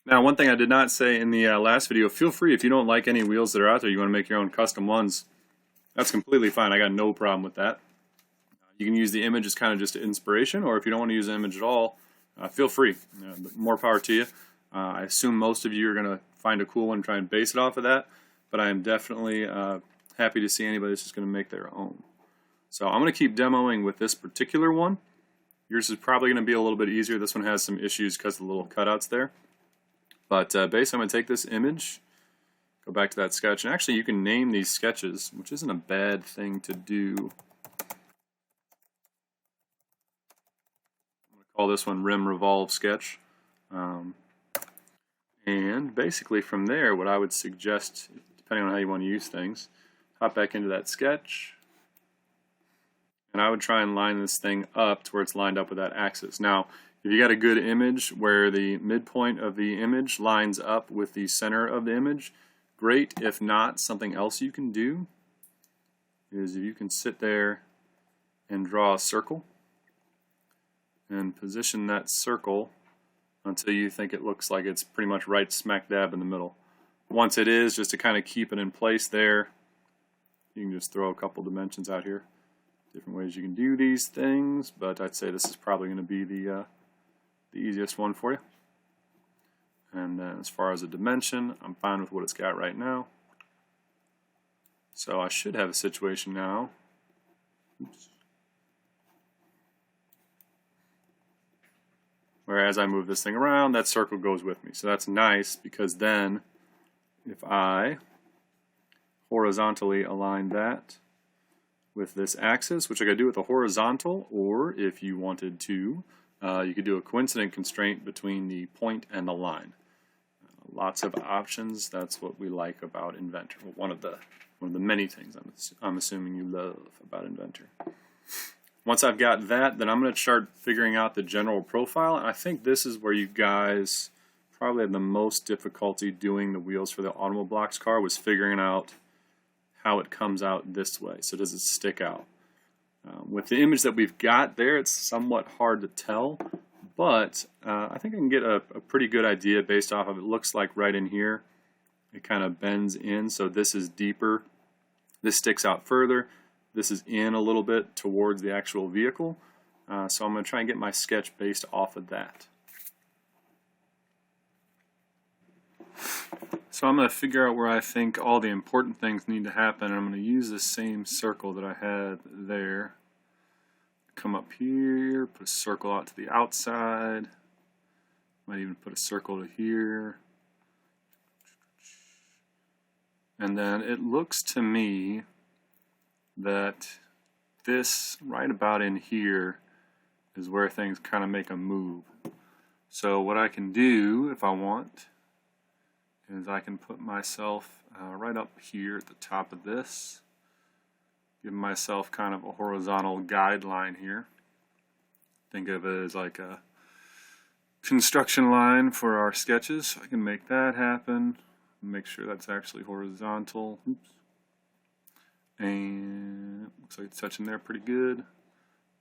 Now, one thing I did not say in the last video, feel free if you don't like any wheels that are out there, you want to make your own custom ones, that's completely fine. I got no problem with that. You can use the image as kind of just inspiration, or if you don't want to use the image at all, feel free. More power to you. I assume most of you are going to find a cool one and try and base it off of that, but I am definitely happy to see anybody that's just going to make their own. So I'm going to keep demoing with this particular one. Yours is probably going to be a little bit easier. This one has some issues because of the little cutouts there. But basically, I'm going to take this image, go back to that sketch, and actually you can name these sketches, which isn't a bad thing to do. I'm going to call this one Rim Revolve Sketch. And basically from there, what I would suggest, depending on how you want to use things, hop back into that sketch, and I would try and line this thing up to where it's lined up with that axis. Now, if you got a good image where the midpoint of the image lines up with the center of the image, great. If not, something else you can do is you can sit there and draw a circle and position that circle until you think it looks like it's pretty much right smack dab in the middle. Once it is, just to kind of keep it in place there, you can just throw a couple dimensions out here. Different ways you can do these things, but I'd say this is probably going to be the easiest one for you. And then as far as a dimension, I'm fine with what it's got right now. So I should have a situation now. Oops. Where as I move this thing around, that circle goes with me. So that's nice, because then if I horizontally align that with this axis, which I could do with a horizontal, or if you wanted to, you could do a coincident constraint between the point and the line. Lots of options. That's what we like about Inventor. One of the many things I'm assuming you love about Inventor. Once I've got that, then I'm going to start figuring out the general profile. And I think this is where you guys probably had the most difficulty doing the wheels for the Automobile Blocks car, was figuring out how it comes out this way. So does it stick out? With the image that we've got there, it's somewhat hard to tell, but I think I can get a pretty good idea based off of it. Looks like right in here it kind of bends in, so this is deeper, this sticks out further, this is in a little bit towards the actual vehicle, so I'm going to try and get my sketch based off of that. So I'm going to figure out where I think all the important things need to happen, and I'm going to use the same circle that I had there. Come up here, put a circle out to the outside, might even put a circle to here. And then it looks to me that this right about in here is where things kind of make a move. So what I can do if I want is I can put myself right up here at the top of this, give myself kind of a horizontal guideline here. Think of it as like a construction line for our sketches. So I can make that happen, make sure that's actually horizontal. Oops. And looks like it's touching there pretty good.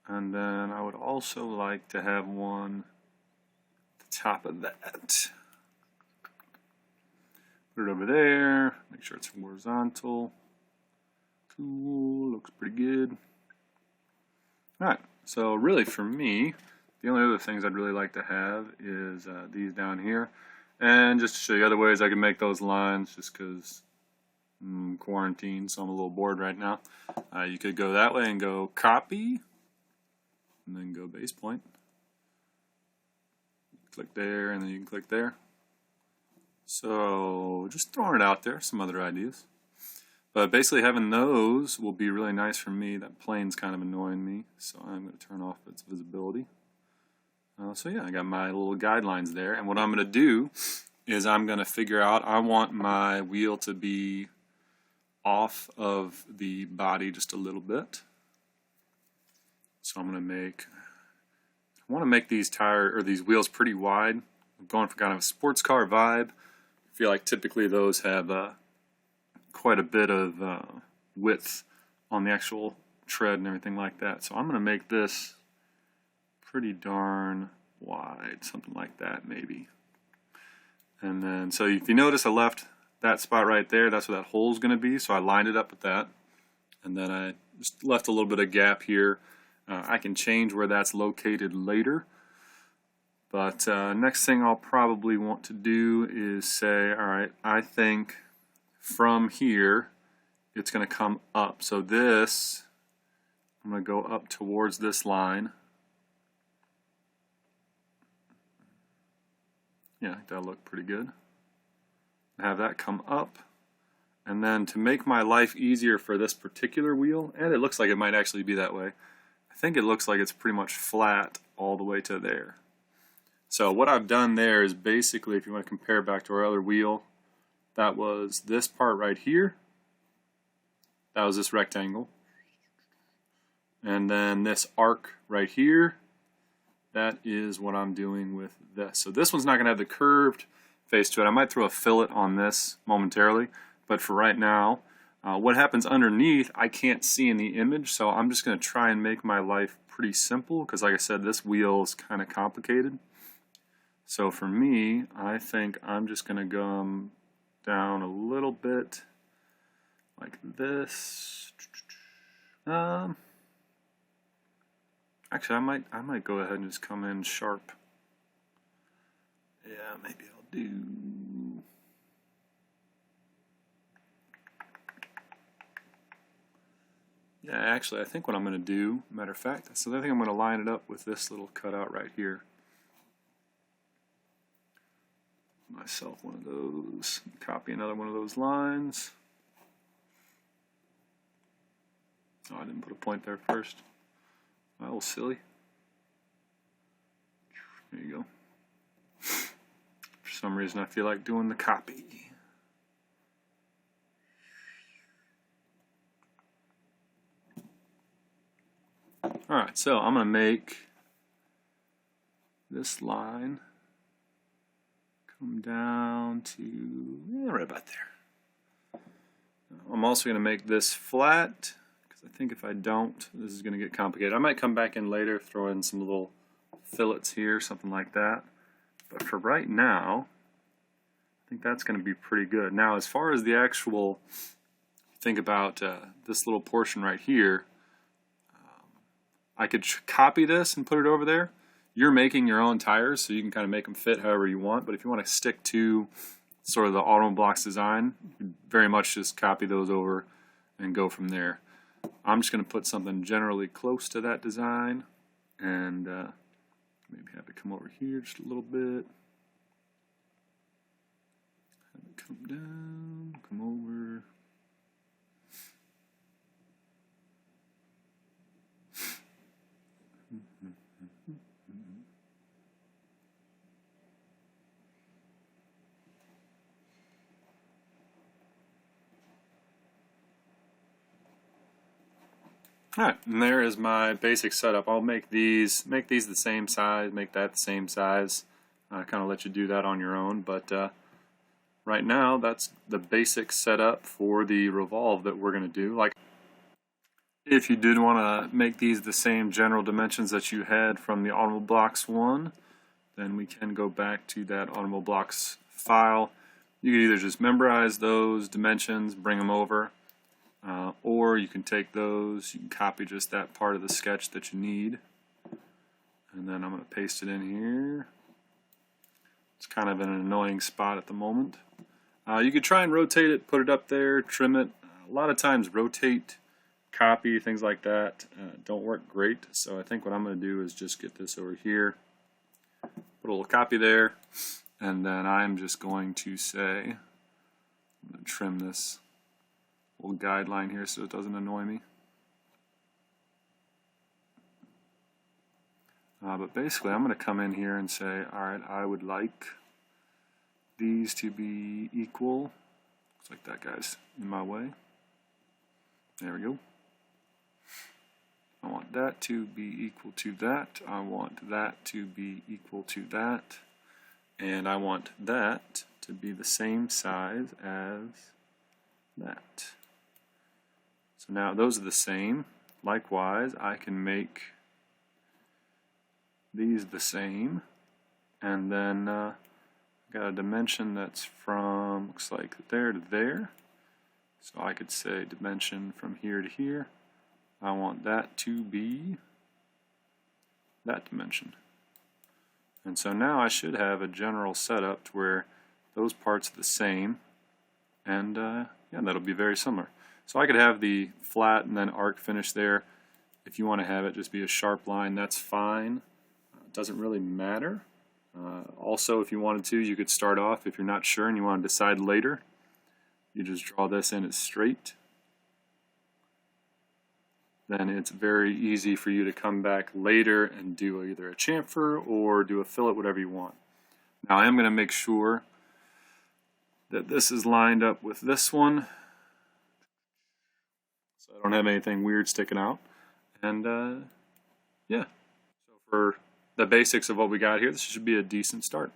And then I would also like to have one at the top of that. Put it over there, make sure it's horizontal. Cool, looks pretty good. Alright, so really for me, the only other things I'd really like to have is these down here. And just to show you other ways I can make those lines, just because I'm quarantined, so I'm a little bored right now. You could go that way and go copy, and then go base point. Click there, and then you can click there. So just throwing it out there, some other ideas. But basically having those will be really nice for me. That plane's kind of annoying me, so I'm going to turn off its visibility. So yeah, I got my little guidelines there, and what I'm going to do is I'm going to figure out, I want my wheel to be off of the body just a little bit. So I'm going to I want to make these these wheels pretty wide. I'm going for kind of a sports car vibe. I feel like typically those have quite a bit of width on the actual tread and everything like that. So I'm going to make this pretty darn wide, something like that maybe. And then, so if you notice, I left that spot right there. That's where that hole is going to be. So I lined it up with that. And then I just left a little bit of gap here. I can change where that's located later. But next thing I'll probably want to do is say, all right, I think from here it's going to come up. So this, I'm going to go up towards this line. Yeah, that'll look pretty good. Have that come up. And then to make my life easier for this particular wheel, and it looks like it might actually be that way, I think it looks like it's pretty much flat all the way to there. So what I've done there is basically, if you want to compare back to our other wheel, that was this part right here. That was this rectangle. And then this arc right here, that is what I'm doing with this. So this one's not going to have the curved face to it. I might throw a fillet on this momentarily, but for right now, what happens underneath I can't see in the image, so I'm just going to try and make my life pretty simple, because like I said, this wheel is kind of complicated. So for me, I think I'm just going to go down a little bit like this. Actually, I might go ahead and just come in sharp. Yeah, maybe I'll do. Yeah, actually, I think what I'm going to do, matter of fact, so I think I'm going to line it up with this little cutout right here. Myself one of those, copy another one of those lines. Oh, I didn't put a point there first. That was silly. There you go. For some reason I feel like doing the copy. Alright, so I'm going to make this line come down to right about there. I'm also going to make this flat, because I think if I don't, this is going to get complicated. I might come back in later, throw in some little fillets here, something like that. But for right now, I think that's going to be pretty good. Now, as far as the actual, think about this little portion right here, I could copy this and put it over there. You're making your own tires, so you can kind of make them fit however you want. But if you want to stick to sort of the Automobile Blocks design, you can very much just copy those over and go from there. I'm just going to put something generally close to that design, and maybe have it come over here just a little bit. Have it come down, come over. Alright, and there is my basic setup. I'll make these the same size, make that the same size. Kind of let you do that on your own, but right now that's the basic setup for the Revolve that we're going to do. Like, if you did want to make these the same general dimensions that you had from the Automobile Blocks one, then we can go back to that Automobile Blocks file. You can either just memorize those dimensions, bring them over, or you can take those, you can copy just that part of the sketch that you need, and then I'm going to paste it in here. It's kind of in an annoying spot at the moment. You could try and rotate it, put it up there, trim it. A lot of times rotate, copy, things like that don't work great, so I think what I'm going to do is just get this over here, put a little copy there, and then I'm just going to say, I'm going to trim this little guideline here so it doesn't annoy me. But basically I'm going to come in here and say, alright, I would like these to be equal. Looks like that guy's in my way. There we go. I want that to be equal to that. I want that to be equal to that. And I want that to be the same size as that. So now those are the same. Likewise, I can make these the same, and then got a dimension that's from, looks like there to there. So I could say dimension from here to here. I want that to be that dimension. And so now I should have a general setup to where those parts are the same, and yeah, that'll be very similar. So I could have the flat and then arc finish there. If you want to have it just be a sharp line, that's fine. It doesn't really matter. Also, if you wanted to, you could start off, if you're not sure and you want to decide later, you just draw this in as straight. Then it's very easy for you to come back later and do either a chamfer or do a fillet, whatever you want. Now I am going to make sure that this is lined up with this one, so I don't have anything weird sticking out. And yeah, so for the basics of what we got here, this should be a decent start.